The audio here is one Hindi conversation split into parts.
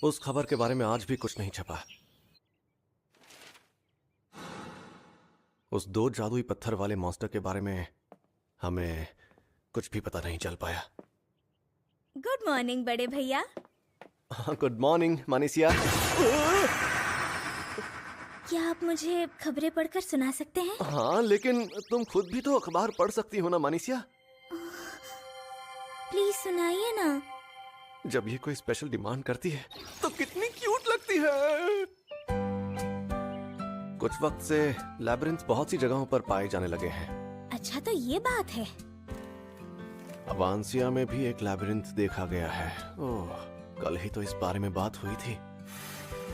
उस खबर के बारे में आज भी कुछ नहीं छपा। उस 2 जादुई पत्थर वाले मॉन्स्टर के बारे में हमें कुछ भी पता नहीं चल पाया। गुड मॉर्निंग बड़े भैया। गुड मॉर्निंग मानिसिया। क्या आप मुझे खबरें पढ़कर सुना सकते हैं? हाँ, लेकिन तुम खुद भी तो अखबार पढ़ सकती हो ना मानिसिया। प्लीज सुनाइए ना। जब ये कोई स्पेशल डिमांड करती है तो कितनी क्यूट लगती है। कुछ वक्त से लैबिरिंथ बहुत सी जगहों पर पाए जाने लगे हैं। अच्छा, तो ये बात है। अवांसिया में भी एक लैबिरिंथ देखा गया है। ओह, कल ही तो इस बारे में बात हुई थी।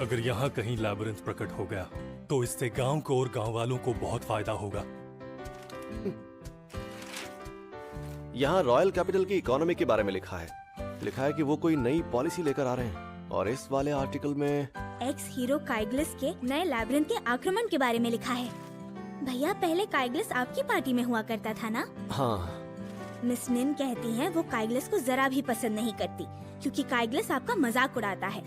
अगर यहाँ कहीं लैबिरिंथ प्रकट हो गया तो इससे गांव को और गांव वालों को बहुत फायदा होगा। यहाँ रॉयल कैपिटल की इकोनॉमी के बारे में लिखा है कि वो कोई नई पॉलिसी लेकर आ रहे हैं। और इस वाले आर्टिकल में एक्स हीरो काइग्लिस के नए लैबिरिंथ के आक्रमण के बारे में लिखा है। भैया, पहले काइग्लिस आपकी पार्टी में हुआ करता था ना? हाँ। मिस निन कहती हैं वो काइग्लिस को जरा भी पसंद नहीं करती क्योंकि काइग्लिस आपका मजाक उड़ाता है।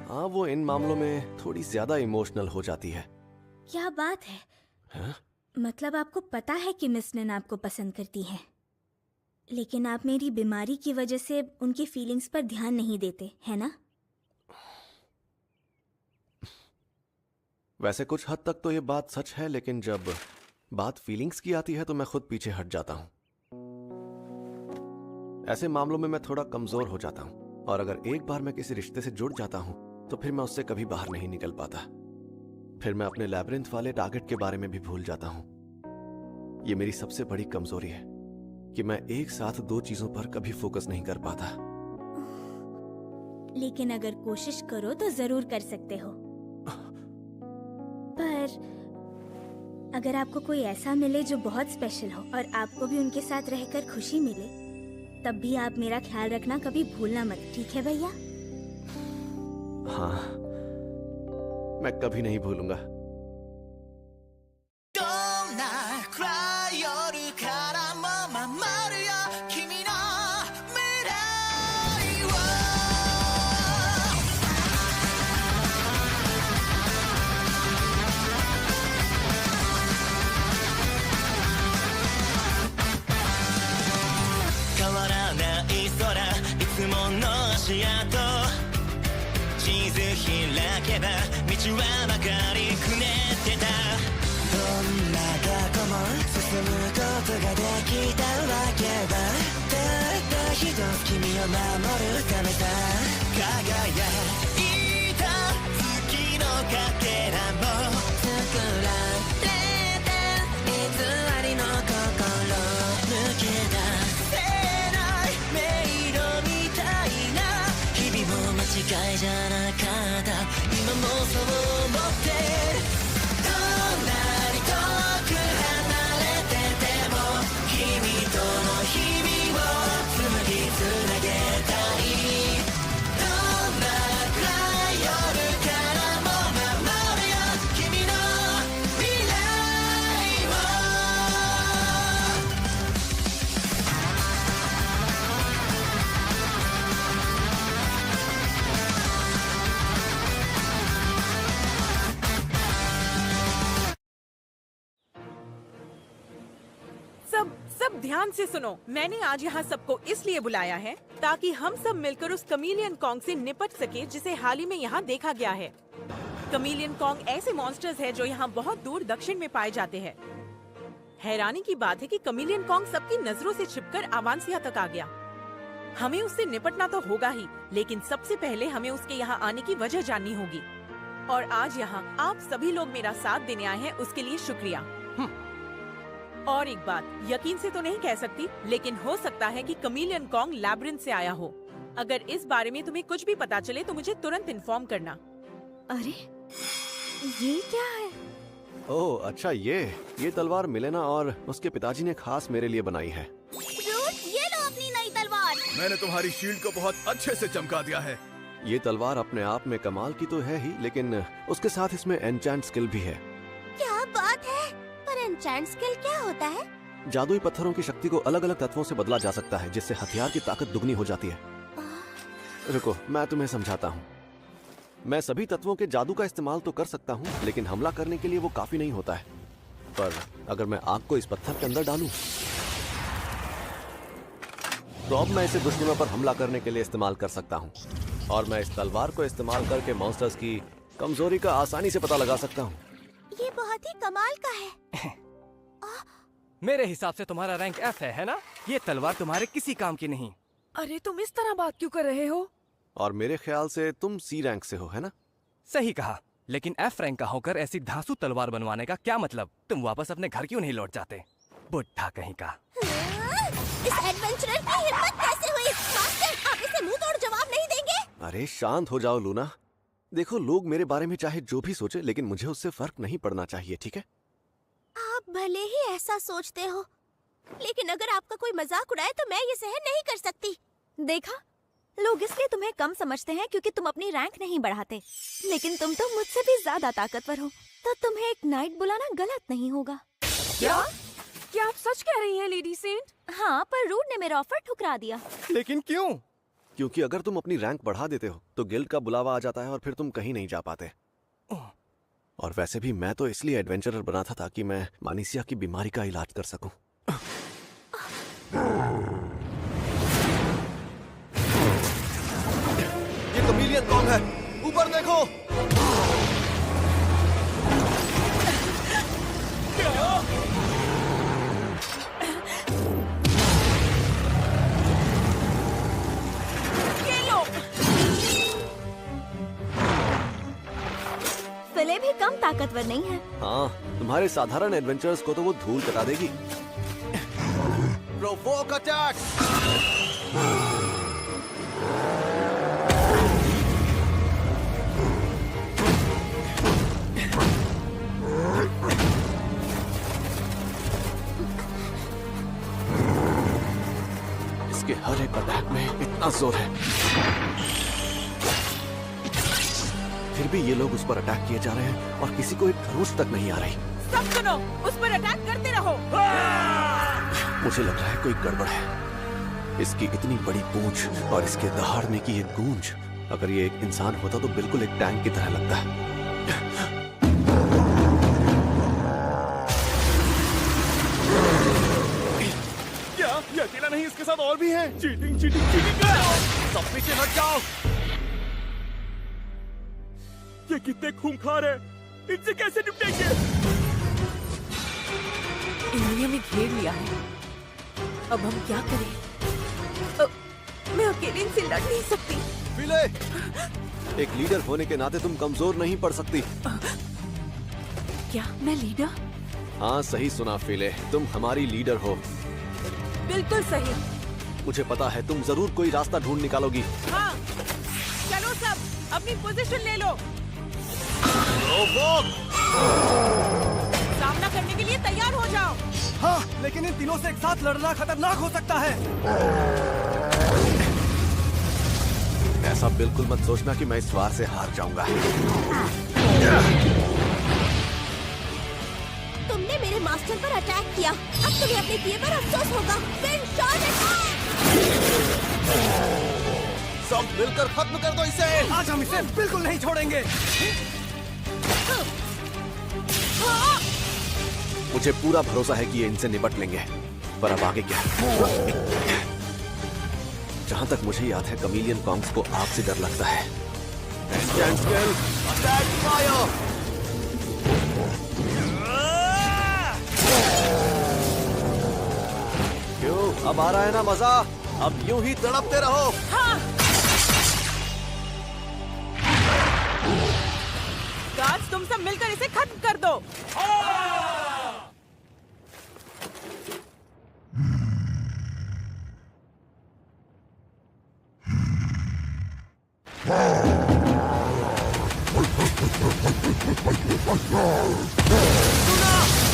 हाँ, वो इन मामलों में थोड़ी ज्यादा इमोशनल हो जाती है। क्या बात है? हाँ? मतलब आपको पता है कि मिस निन आपको पसंद करती हैं, लेकिन आप मेरी बीमारी की वजह से उनकी फीलिंग्स पर ध्यान नहीं देते, है ना? वैसे कुछ हद तक तो ये बात सच है, लेकिन जब बात फीलिंग्स की आती है तो मैं खुद पीछे हट जाता हूँ। ऐसे मामलों में मैं थोड़ा कमजोर हो जाता हूँ, और अगर एक बार मैं किसी रिश्ते से जुड़ जाता हूँ तो फिर मैं उससे कभी बाहर नहीं निकल पाता। फिर मैं अपने लैबिरिंथ वाले टारगेट के बारे में भी भूल जाता हूँ। ये मेरी सबसे बड़ी कमजोरी है कि मैं एक साथ 2 चीजों पर कभी फोकस नहीं कर पाता। लेकिन अगर कोशिश करो तो जरूर कर सकते हो। पर अगर आपको कोई ऐसा मिले जो बहुत स्पेशल हो और आपको भी उनके साथ रहकर खुशी मिले, तब भी आप मेरा ख्याल रखना कभी भूलना मत, ठीक है भैया? हाँ, मैं कभी नहीं भूलूंगा। सब ध्यान से सुनो। मैंने आज यहाँ सबको इसलिए बुलाया है ताकि हम सब मिलकर उस कमीलियन कॉन्ग से निपट सके जिसे हाल ही में यहाँ देखा गया है। कमीलियन कॉन्ग ऐसे मॉन्स्टर्स है जो यहाँ बहुत दूर दक्षिण में पाए जाते हैं। हैरानी की बात है कि कमीलियन कॉन्ग सबकी नजरों से छिपकर अवांसिया तक आ गया। हमें उससे निपटना तो होगा ही, लेकिन सबसे पहले हमें उसके यहाँ आने की वजह जाननी होगी। और आज यहाँ आप सभी लोग मेरा साथ देने आए हैं, उसके लिए शुक्रिया। और एक बात, यकीन से तो नहीं कह सकती, लेकिन हो सकता है कि कमीलियन कॉन्ग लैबिरिंथ से आया हो। अगर इस बारे में तुम्हें कुछ भी पता चले तो मुझे तुरंत इन्फॉर्म करना। अरे, ये क्या है? ओह अच्छा, ये तलवार मिलेना और उसके पिताजी ने खास मेरे लिए बनाई है। ब्रूस, ये लो अपनी नई तलवार। मैंने तुम्हारी शील्ड को बहुत अच्छे से चमका दिया है। ये तलवार अपने आप में कमाल की तो है ही, लेकिन उसके साथ इसमें एन्चेंट स्किल भी है। क्या बात है? पर एन्चेंट स्किल क्या होता है? जादुई पत्थरों की शक्ति को अलग अलग तत्वों से बदला जा सकता है, जिससे हथियार की ताकत दुगनी हो जाती है। रुको, मैं तुम्हें समझाता हूँ। मैं सभी तत्वों के जादू का इस्तेमाल तो कर सकता हूँ, लेकिन हमला करने के लिए वो काफी नहीं होता है। पर अगर मैं आग को इस पत्थर के अंदर डालूं, तो अब मैं इसे दुश्मनों पर हमला करने के लिए इस्तेमाल कर सकता हूँ। और मैं इस तलवार को इस्तेमाल करके मॉन्स्टर्स की कमजोरी का आसानी से पता लगा सकता हूँ। ये बहुत ही कमाल का है। मेरे हिसाब से तुम्हारा रैंक F है ना? ये तलवार तुम्हारे किसी काम की नहीं। अरे तुम इस तरह बात क्यों कर रहे हो? और मेरे ख्याल से तुम C रैंक से हो, है ना? सही कहा, लेकिन F रैंक का होकर ऐसी धांसू तलवार बनवाने का क्या मतलब? तुम वापस अपने घर क्यों नहीं लौट जाते? बुढ़ा कहीं का। इस एडवेंचरर की हिम्मत कैसे हुई? मास्टर, आप इसे मुंह तोड़ जवाब नहीं देंगे? अरे शांत हो जाओ लूना। देखो, लोग मेरे बारे में चाहे जो भी सोचे, लेकिन मुझे उससे फर्क नहीं पड़ना चाहिए, ठीक है? आप भले ही ऐसा सोचते हो, लेकिन अगर आपका कोई मजाक उड़ाए तो मैं ये सहन नहीं कर सकती। देखा, लोग इसलिए तुम्हें कम समझते हैं क्योंकि तुम अपनी रैंक नहीं बढ़ाते, लेकिन तुम तो मुझसे भी ज्यादा ताकतवर हो, तो तुम्हें एक नाइट बुलाना गलत नहीं होगा। क्या आप सच कह रही हैं लेडी सेंट? हाँ, पर रूड ने मेरा ऑफर ठुकरा दिया। लेकिन क्यों? क्योंकि अगर तुम अपनी रैंक बढ़ा देते हो तो गिल्ड का बुलावा आ जाता है और फिर तुम कहीं नहीं जा पाते। और वैसे भी मैं तो इसलिए एडवेंचरर बना था ताकि मैं मानिसिया की बीमारी का इलाज कर सकूं। ये कमीलियन कौन है? ऊपर देखो। फिले भी कम ताकतवर नहीं है। हाँ, तुम्हारे साधारण एडवेंचर्स को तो वो धूल चटा देगी। Provoke attack! इसके हर एक अटैक में इतना जोर है, फिर भी ये लोग उस पर अटैक किए जा रहे हैं और किसी को एक खरोच तक नहीं आ रही। सब सुनो, उस पर अटैक करते रहो। मुझे लग रहा है कोई गड़बड़ है। इसकी इतनी बड़ी पूंछ और इसके दहाड़ने की ये गूंज, अगर ये एक इंसान होता तो बिल्कुल एक टैंक की तरह लगता है। क्या ये अकेला नहीं, इसके साथ और भी है? Cheating cheating cheating! सब पीछे हट जाओ। ये कितने खूंखार है, इनसे कैसे निपटेंगे? इन्होंने हमें घेर लिया है, अब हम क्या करें? मैं अकेले इनसे लड़ नहीं सकती। फिले, एक लीडर होने के नाते तुम कमजोर नहीं पड़ सकती। क्या मैं लीडर? हाँ, सही सुना फिले, तुम हमारी लीडर हो। बिल्कुल सही। मुझे पता है तुम जरूर कोई रास्ता ढूंढ निकालोगी। हाँ, चलो सब अपनी पोजीशन ले लो। सामना करने के लिए तैयार हो जाओ। हाँ, लेकिन इन तीनों से एक साथ लड़ना खतरनाक हो सकता है। ऐसा बिल्कुल मत सोचना कि मैं इस वार से हार जाऊंगा। तुमने मेरे मास्टर पर अटैक किया, अब तुम्हें अपने किए पर अफसोस होगा। Wind shot attack! सब मिलकर खत्म कर दो इसे। आज हम इसे बिल्कुल नहीं छोड़ेंगे। मुझे पूरा भरोसा है कि ये इनसे निपट लेंगे, पर अब आगे क्या? जहां तक मुझे याद है, कमीलियन कॉन्ग्स को आग से डर लगता है। क्यों, अब आ रहा है ना मजा? अब यूं ही तड़पते रहो। गार्ड्स, तुम सब मिलकर इसे खत्म कर दो।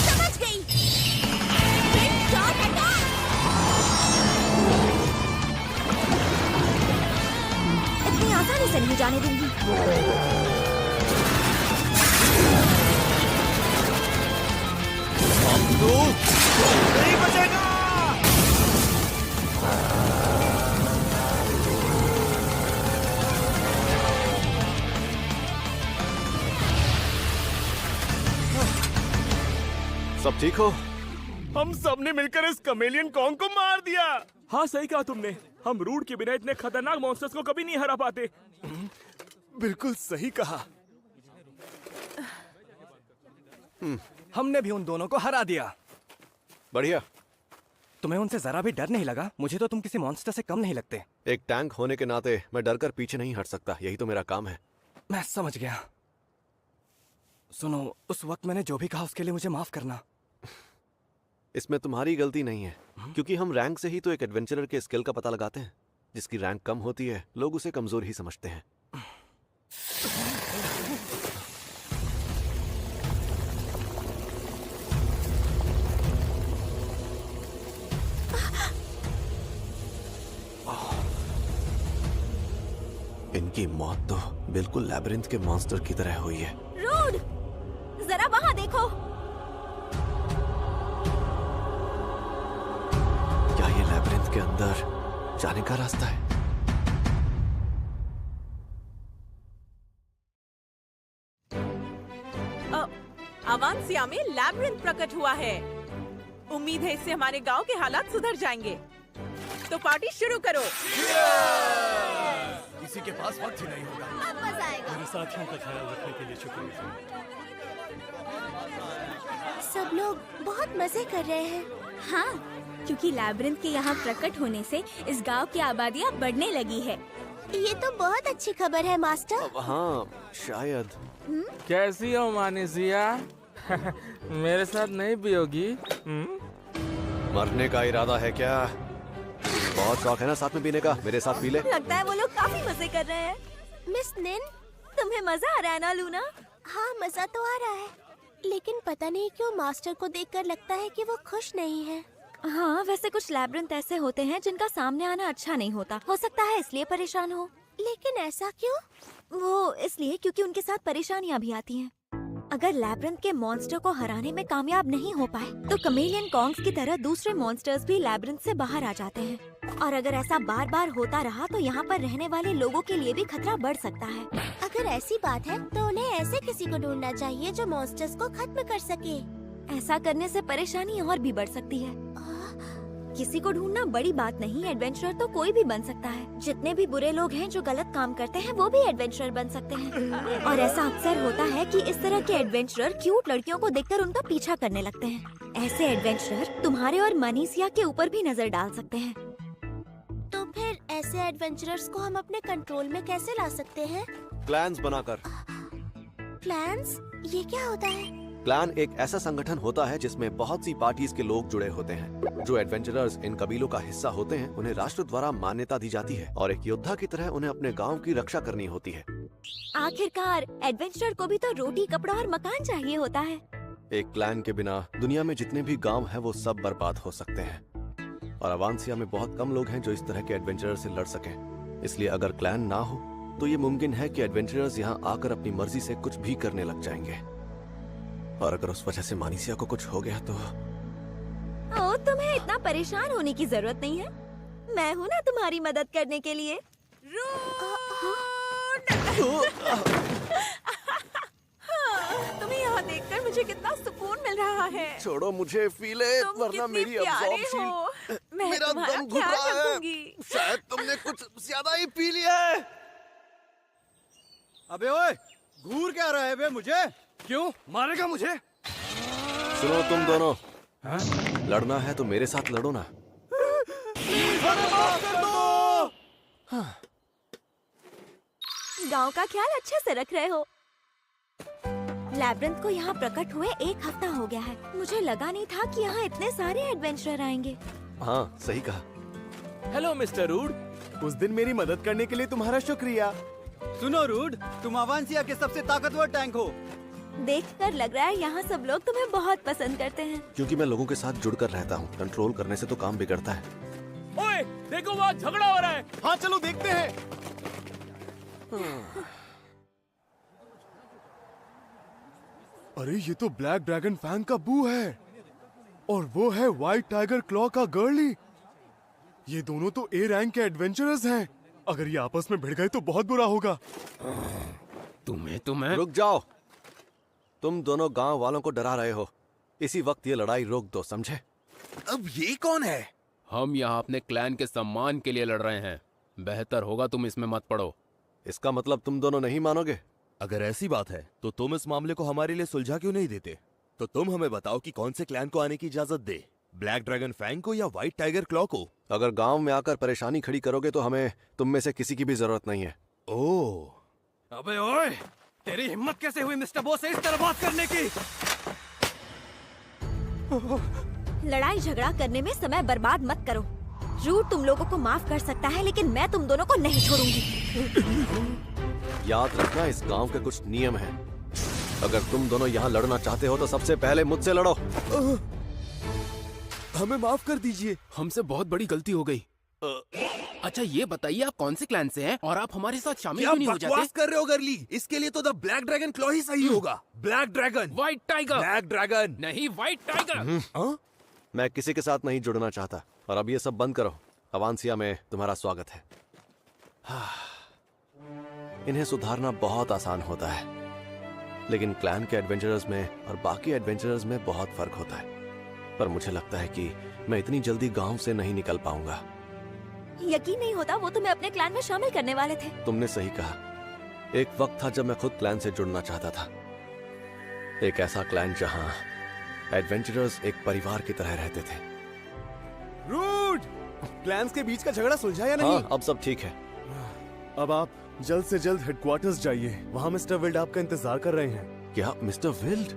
समझ गई। Wind shot attack! इतनी आसानी से नहीं जाने दूंगी। नहीं बचेगा। सब ठीक हो? हम सब ने मिलकर इस कमेलियन कॉन्ग को मार दिया। हाँ सही कहा तुमने, हम रूड के बिना इतने खतरनाक मॉन्स्टर्स को कभी नहीं हरा पाते। बिल्कुल सही कहा। हमने भी उन दोनों को हरा दिया। बढ़िया। तुम्हें उनसे जरा भी डर नहीं लगा? मुझे तो तुम किसी मॉन्स्टर से कम नहीं लगते। एक टैंक होने के नाते मैं डर कर पीछे नहीं हट सकता, यही तो मेरा काम है। मैं समझ गया। सुनो, उस वक्त मैंने जो भी कहा उसके लिए मुझे माफ करना। इसमें तुम्हारी गलती नहीं है, क्योंकि हम रैंक से ही तो एक एडवेंचरर के स्किल का पता लगाते हैं। जिसकी रैंक कम होती है लोग उसे कमजोर ही समझते हैं। इनकी मौत तो बिल्कुल लैबिरिंथ के मॉन्स्टर की तरह हुई है। रूड, जरा वहां देखो। क्या ये लैबिरिंथ के अंदर जाने का रास्ता है? अवांसिया में लैबिरिंथ प्रकट हुआ है। उम्मीद है इससे हमारे गांव के हालात सुधर जाएंगे। तो पार्टी शुरू करो। किसी के पास वक्त ही नहीं होगा। अब मजा आएगा। मेरे साथियों का ख्याल रखने के लिए शुक्रिया। सब लोग बहुत मजे कर रहे हैं। हाँ, क्योंकि लैबिरिंथ के यहाँ प्रकट होने से इस गांव की आबादियाँ बढ़ने लगी है। ये तो बहुत अच्छी खबर है मास्टर। अब हाँ, शायद। कैसी हो मानिसिया? मेरे साथ नहीं पियोगी? मरने का इरादा है क्या? बहुत शौक है ना साथ में पीने का, मेरे साथ पी ले। लगता है वो लोग काफी मजे कर रहे हैं। मिस निन, तुम्हें मजा आ रहा है ना लूना? हाँ, मजा तो आ रहा है, लेकिन पता नहीं क्यों मास्टर को देखकर लगता है कि वो खुश नहीं है। हाँ, वैसे कुछ लैबिरिंथ ऐसे होते हैं जिनका सामने आना अच्छा नहीं होता। हो सकता है इसलिए परेशान हो। लेकिन ऐसा क्यों? वो इसलिए क्योंकि उनके साथ परेशानियाँ भी आती हैं। अगर लैबिरिंथ के मॉन्स्टर को हराने में कामयाब नहीं हो पाए तो कमेलियन कॉन्ग्स की तरह दूसरे मॉन्स्टर्स भी लैबिरिंथ से बाहर आ जाते हैं। और अगर ऐसा बार बार होता रहा तो यहाँ पर रहने वाले लोगों के लिए भी खतरा बढ़ सकता है। अगर ऐसी बात है तो उन्हें ऐसे किसी को ढूंढना चाहिए जो मॉन्स्टर्स को खत्म कर सके। ऐसा करने से परेशानी और भी बढ़ सकती है। किसी को ढूंढना बड़ी बात नहीं, एडवेंचरर तो कोई भी बन सकता है। जितने भी बुरे लोग हैं जो गलत काम करते हैं वो भी एडवेंचरर बन सकते हैं। और ऐसा अक्सर होता है कि इस तरह के एडवेंचरर क्यूट लड़कियों को देखकर उनका पीछा करने लगते हैं। ऐसे एडवेंचरर तुम्हारे और मनीषिया के ऊपर भी नजर डाल सकते हैं। तो फिर ऐसे एडवेंचरर्स को हम अपने कंट्रोल में कैसे ला सकते हैं? प्लान्स बनाकर। प्लान्स? ये क्या होता है? क्लैन एक ऐसा संगठन होता है जिसमें बहुत सी पार्टीज के लोग जुड़े होते हैं। जो एडवेंचरर्स इन कबीलों का हिस्सा होते हैं उन्हें राष्ट्र द्वारा मान्यता दी जाती है और एक योद्धा की तरह उन्हें अपने गांव की रक्षा करनी होती है। आखिरकार एडवेंचरर को भी तो रोटी, कपड़ा और मकान चाहिए होता है। एक क्लैन के बिना दुनिया में जितने भी गांव हैं वो सब बर्बाद हो सकते हैं और अवांसिया में बहुत कम लोग हैं जो इस तरह के एडवेंचरर से लड़ सकें। इसलिए अगर क्लैन ना हो तो ये मुमकिन है कि एडवेंचरर्स यहाँ आकर अपनी मर्जी से कुछ भी करने लग जाएंगे। और अगर उस वजह से मानिसिया को कुछ हो गया तो ओ, तुम्हें इतना परेशान होने की जरूरत नहीं है। मैं हूँ ना तुम्हारी मदद करने के लिए। तुम्हें यहाँ देखकर मुझे कितना सुकून मिल रहा है। छोड़ो मुझे फीले, तुम वरना कितने मेरी प्यारे अब्जॉर्प्शन हो। मैं मेरा तुम्हारा दम घुट ख्याल रहा है। रखूंगी। शायद तुमने कुछ ज्यादा ही पी लिया है। अबे ओए, घूर क्या रहा है बे मुझे? क्यों मारेगा मुझे? सुनो तुम दोनों, लड़ना है तो मेरे साथ लड़ो ना। गांव का ख्याल अच्छे से रख रहे हो। लैबिरिंथ को यहाँ प्रकट हुए 1 हफ्ता हो गया है। मुझे लगा नहीं था कि यहाँ इतने सारे एडवेंचरर आएंगे। हाँ सही कहा। हेलो मिस्टर रूड, उस दिन मेरी मदद करने के लिए तुम्हारा शुक्रिया। सुनो रूड, तुम अवांसिया के सबसे ताकतवर टैंक हो। देखकर लग रहा है यहाँ सब लोग तुम्हें बहुत पसंद करते हैं। क्योंकि मैं लोगों के साथ जुड़कर रहता हूँ। कंट्रोल करने से तो काम बिगड़ता है। ओए, देखो वहाँ झगड़ा हो रहा है। हाँ चलो देखते हैं। अरे ये तो ब्लैक ड्रैगन फैंग का बू है और वो है व्हाइट टाइगर क्लॉ का गर्ली। ये दोनों तो ए रैंक के एडवेंचरर्स हैं। अगर ये आपस में भिड़ गए तो बहुत बुरा होगा। तुम्हें रुक जाओ, तुम दोनों गांव वालों को डरा रहे हो। इसी वक्त ये लड़ाई रोक दो, समझे? अब ये कौन है? हम यहाँ अपने क्लैन के सम्मान के लिए लड़ रहे हैं। बेहतर होगा तुम इसमें मत पड़ो। इसका मतलब तुम दोनों नहीं मानोगे? अगर ऐसी बात है तो तुम इस मामले को हमारे लिए सुलझा क्यों नहीं देते? तो तुम हमें बताओ कि कौन से क्लैन को आने की इजाजत दे, ब्लैक ड्रैगन फैंग को या व्हाइट टाइगर क्लॉ को? अगर गांव में आकर परेशानी खड़ी करोगे तो हमें तुम में से किसी की भी जरूरत नहीं है। ओह, अबे ओए, तेरी हिम्मत कैसे हुई मिस्टर बॉस से इस तरह बात करने की? लड़ाई झगड़ा करने में समय बर्बाद मत करो। रूड तुम लोगों को माफ कर सकता है, लेकिन मैं तुम दोनों को नहीं छोड़ूंगी। याद रखना, इस गांव के कुछ नियम हैं। अगर तुम दोनों यहाँ लड़ना चाहते हो तो सबसे पहले मुझसे लड़ो। हमें माफ कर दीजिए, हमसे बहुत बड़ी गलती हो गई। अच्छा ये बताइए आप कौन से क्लैन से हैं और आप हमारे साथ शामिल क्यों नहीं हो जाते? बकवास कर रहे हो गर्ली? इसके लिए तो द ब्लैक ड्रैगन क्लॉ ही सही होगा। Black dragon, white tiger, black dragon नहीं व्हाइट टाइगर। मैं किसी के साथ नहीं जुड़ना चाहता, और अब ये सब बंद करो। अवांसिया में तुम्हारा स्वागत है। इन्हें सुधारना बहुत आसान होता है, लेकिन क्लैन के एडवेंचरर्स में और बाकी एडवेंचरर्स में बहुत फर्क होता है। पर मुझे लगता है कि मैं इतनी जल्दी गांव से नहीं निकल पाऊंगा। यकीन नहीं होता, वो तुम्हें अपने क्लैन में शामिल करने वाले थे। तुमने सही कहा। एक वक्त था जब मैं खुद क्लैन से जुड़ना चाहता था। एक ऐसा क्लैन जहां एडवेंचरर्स एक परिवार की तरह रहते थे। रूड, क्लैंस के बीच का झगड़ा सुलझा या नहीं? हाँ, अब सब ठीक है। अब आप जल्द से जल्द हेडक्वार्टर्स जाइए। वहाँ मिस्टर विल्ड आपका इंतजार कर रहे हैं। क्या मिस्टर विल्ड?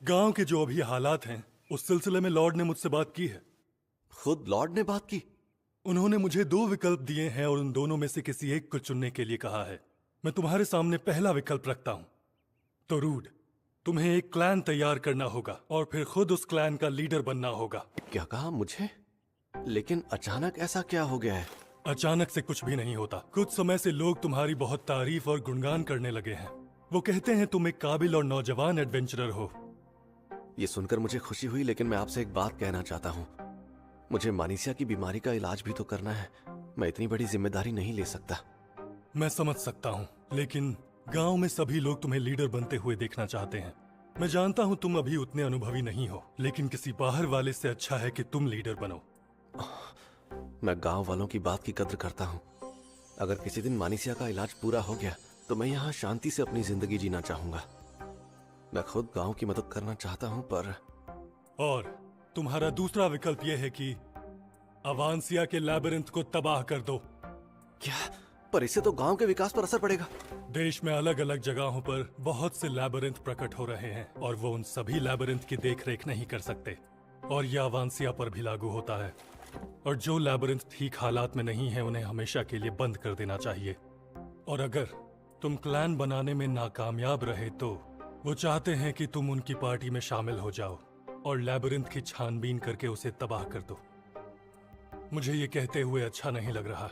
गांव के जो अभी हालात हैं उस सिलसिले में लॉर्ड ने मुझसे बात की है। खुद लॉर्ड ने बात की? उन्होंने मुझे 2 विकल्प दिए हैं और उन दोनों में से किसी एक को चुनने के लिए कहा है। मैं तुम्हारे सामने पहला विकल्प रखता हूं। तो रूड, तुम्हें एक क्लैन तैयार करना होगा और फिर खुद उस क्लैन का लीडर बनना होगा। क्या कहा मुझे? लेकिन अचानक ऐसा क्या हो गया है? अचानक से कुछ भी नहीं होता। कुछ समय से लोग तुम्हारी बहुत तारीफ और गुणगान करने लगे हैं। वो कहते हैं तुम एक काबिल और नौजवान एडवेंचरर हो। ये सुनकर मुझे खुशी हुई, लेकिन मैं आपसे एक बात कहना चाहता हूँ। मुझे मानिसिया की बीमारी का इलाज भी तो करना है। मैं इतनी बड़ी जिम्मेदारी नहीं ले सकता। मैं समझ सकता हूँ, लेकिन गांव में सभी लोग तुम्हें लीडर बनते हुए देखना चाहते हैं। मैं जानता हूँ तुम अभी उतने अनुभवी नहीं हो, लेकिन किसी बाहर वाले से अच्छा है कि तुम लीडर बनो। मैं गांव वालों की बात की कद्र करता हूँ। अगर किसी दिन मानिसिया का इलाज पूरा हो गया तो मैं यहाँ शांति से अपनी जिंदगी जीना चाहूंगा। मैं खुद गांव की मदद करना चाहता हूँ, पर और तुम्हारा दूसरा विकल्प यह है कि अवांसिया के लैबिरिंथ को तबाह कर दो। क्या? पर इससे तो गांव के विकास पर असर पड़ेगा। देश में अलग अलग जगहों पर बहुत से लैबिरिंथ प्रकट हो रहे हैं और वो उन सभी लैबिरिंथ की देखरेख नहीं कर सकते, और यह अवांसिया पर भी लागू होता है। और जो लैबिरिंथ ठीक हालात में नहीं है उन्हें हमेशा के लिए बंद कर देना चाहिए। और अगर तुम क्लैन बनाने में नाकामयाब रहे तो वो चाहते हैं कि तुम उनकी पार्टी में शामिल हो जाओ और लैबिरिंथ की छानबीन करके उसे तबाह कर दो। मुझे ये कहते हुए अच्छा नहीं लग रहा,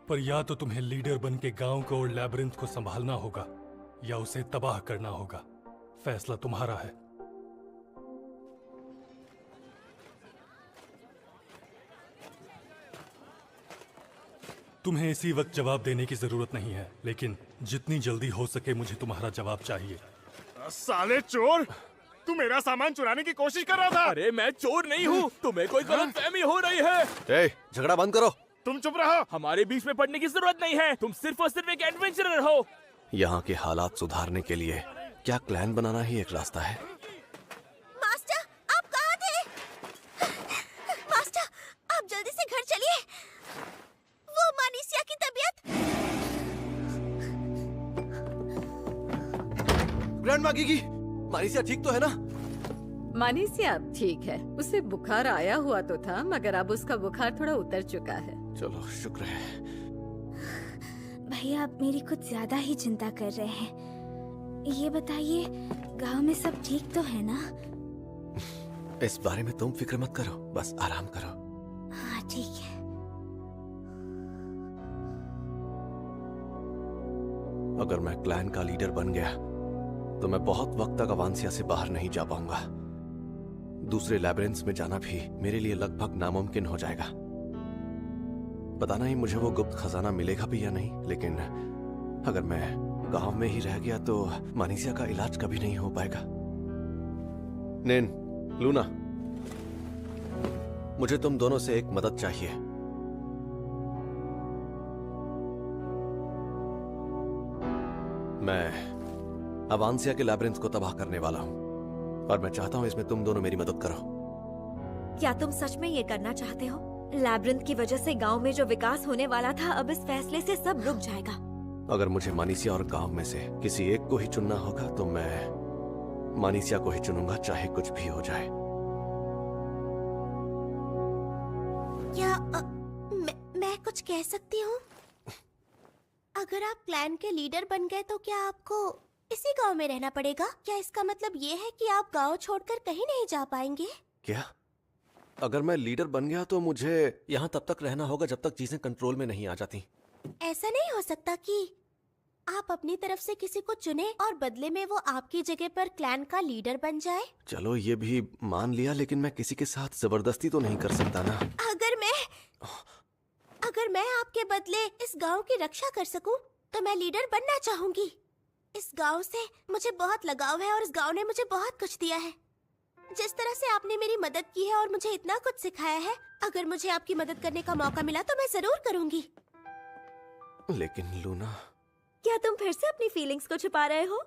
पर या तो तुम्हें लीडर बन के गांव को और लैबिरिंथ को संभालना होगा या उसे तबाह करना होगा। फैसला तुम्हारा है। तुम्हें इसी वक्त जवाब देने की जरूरत नहीं है, लेकिन जितनी जल्दी हो सके मुझे तुम्हारा जवाब चाहिए। साले चोर, तू मेरा सामान चुराने की कोशिश कर रहा था। अरे मैं चोर नहीं हूँ, तुम्हें कोई गलतफहमी हो रही है। झगड़ा बंद करो। तुम चुप रहो। हमारे बीच में पड़ने की जरूरत नहीं है। तुम सिर्फ और सिर्फ एक एडवेंचरर हो। यहाँ के हालात सुधारने के लिए क्या क्लैन बनाना ही एक रास्ता है? मास्टर, आप कहाँ थे? मास्टर, आप जल्दी से घर चलिए। वो मानिसिया की तबीयत। ग्रैंडमा गिगी, मानिसिया ठीक तो है ना? मानिसिया अब ठीक है। उसे बुखार आया हुआ तो था, मगर अब उसका बुखार थोड़ा उतर चुका है। चलो शुक्र है। भैया, आप मेरी कुछ ज्यादा ही चिंता कर रहे हैं। ये बताइए, गांव में सब ठीक तो है ना? इस बारे में तुम फिक्र मत करो, बस आराम करो। हाँ ठीक है। अगर मैं क्लैन का लीडर बन गया तो मैं बहुत वक्त तक अवांसिया से बाहर नहीं जा पाऊंगा। दूसरे लैबिरिंथ्स में जाना भी मेरे लिए लगभग नामुमकिन हो जाएगा। पता नहीं मुझे वो गुप्त खजाना मिलेगा भी या नहीं, लेकिन अगर मैं गांव में ही रह गया तो मानिसिया का इलाज कभी नहीं हो पाएगा। नेन, लूना, मुझे तुम दोनों से एक मदद चाहिए। मैं अवांसिया के लैब्रिंथ को तबाह करने वाला हूं और मैं चाहता हूं इसमें तुम दोनों मेरी मदद करो। क्या तुम सच में ये करना चाहते हो? लैब्रिंथ की वजह से गांव में जो विकास होने वाला था, अब इस फैसले से सब रुक जाएगा। अगर मुझे मानीसिया और गांव में से किसी एक को ही चुनना होगा तो मैं मानीसिया को ही चुनूंगा, चाहे कुछ भी हो जाए। क्या मैं कुछ कह सकती हूँ? अगर आप क्लैन के लीडर बन गए तो क्या आपको इसी गांव में रहना पड़ेगा? क्या इसका मतलब ये है कि आप गांव छोड़कर कहीं नहीं जा पाएंगे? क्या? अगर मैं लीडर बन गया तो मुझे यहाँ तब तक रहना होगा जब तक चीजें कंट्रोल में नहीं आ जाती। ऐसा नहीं हो सकता कि आप अपनी तरफ से किसी को चुने और बदले में वो आपकी जगह पर क्लैन का लीडर बन जाए? चलो ये भी मान लिया, लेकिन मैं किसी के साथ जबरदस्ती तो नहीं कर सकता ना। अगर मैं आपके बदले इस गांव की रक्षा कर सकूं, तो मैं लीडर बनना चाहूंगी। इस गांव से मुझे बहुत लगाव है और इस गांव ने मुझे बहुत कुछ दिया है। जिस तरह से आपने मेरी मदद की है और मुझे इतना कुछ सिखाया है, अगर मुझे आपकी मदद करने का मौका मिला तो मैं जरूर करूंगी। लेकिन लूना, क्या तुम फिर से अपनी फीलिंग्स को छुपा रहे हो?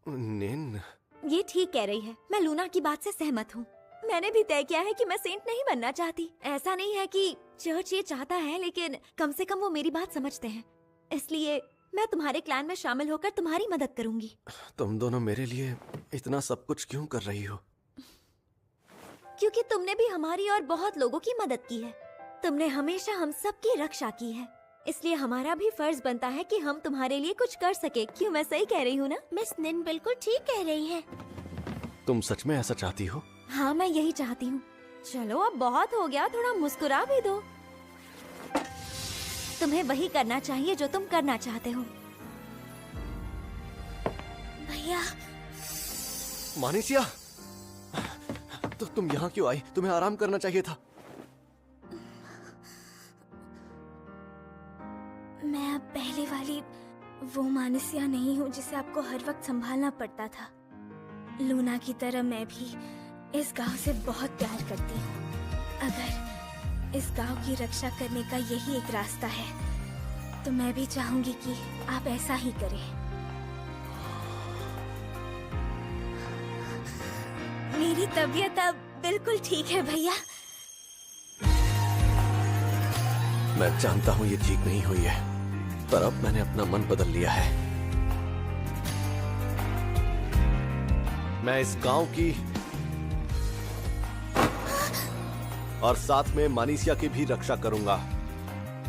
नेन, ये ठीक कह रही है। मैं लूना की बात से सहमत हूँ। मैंने भी तय किया है कि मैं सेंट नहीं बनना चाहती। ऐसा नहीं है कि चर्च ये चाहता है, लेकिन कम से कम वो मेरी बात समझते हैं। इसलिए मैं तुम्हारे क्लैन में शामिल होकर तुम्हारी मदद करूंगी। तुम दोनों मेरे लिए इतना सब कुछ क्यों कर रही हो? क्योंकि तुमने भी हमारी और बहुत लोगों की मदद की है। तुमने हमेशा हम सब की रक्षा की है, इसलिए हमारा भी फर्ज बनता है कि हम तुम्हारे लिए कुछ कर सके। क्यों, मैं सही कह रही हूँ ना? मिस निन बिल्कुल ठीक कह रही है। तुम सच में ऐसा चाहती हो? हाँ, मैं यही चाहती हूँ। चलो अब बहुत हो गया, थोड़ा मुस्कुरा भी दो। तुम्हें वही करना चाहिए जो तुम करना चाहते हो। भैया। मानीसिया, तो तुम यहाँ क्यों आई? तुम्हें आराम करना चाहिए था। मैं अब पहले वाली वो मानीसिया नहीं हूँ जिसे आपको हर वक्त संभालना पड़ता था। लूना की तरह मैं भी इस गांव से बहुत प्यार करती हूँ। अगर इस गांव की रक्षा करने का यही एक रास्ता है, तो मैं भी चाहूंगी कि आप ऐसा ही करें। मेरी तबीयत अब बिल्कुल ठीक है भैया। मैं जानता हूँ ये ठीक नहीं हुई है, पर अब मैंने अपना मन बदल लिया है। मैं इस गांव की और साथ में मानीसिया की भी रक्षा करूंगा।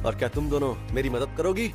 और क्या तुम दोनों मेरी मदद करोगी?